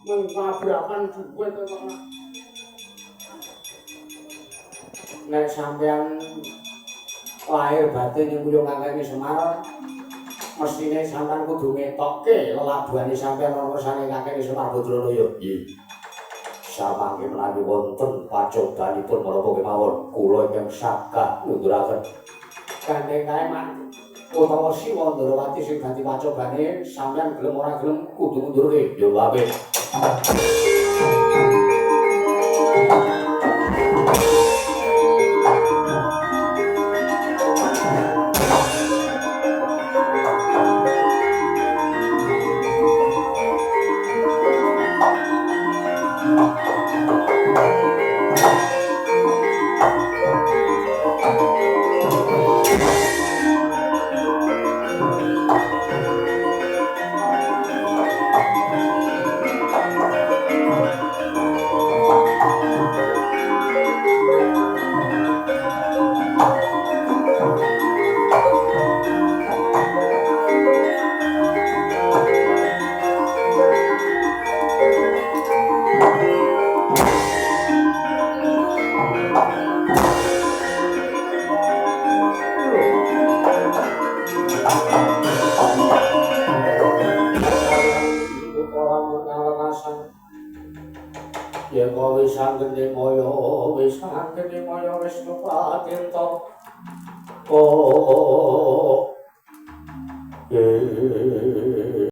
mengkabrakan duit kok. Nek sampean lahir batin yang kuyung ngangkani Semar, mestine sampean kudu ngetokke lelabuhane sampean rorsane ngangkani Semar Badranaya. Nggih. Samangke menawi wonten pacobanipun menapa kemawon kula ingkang sagah ngunduraken gandeng kae mak utawa Siwa Ndrawati sing dadi pacobane sampean gelem ora gelem kudu ngundurke. Ya apik. Yen kowe sanggene moyo wis sanggene moyo wis kepatirta oh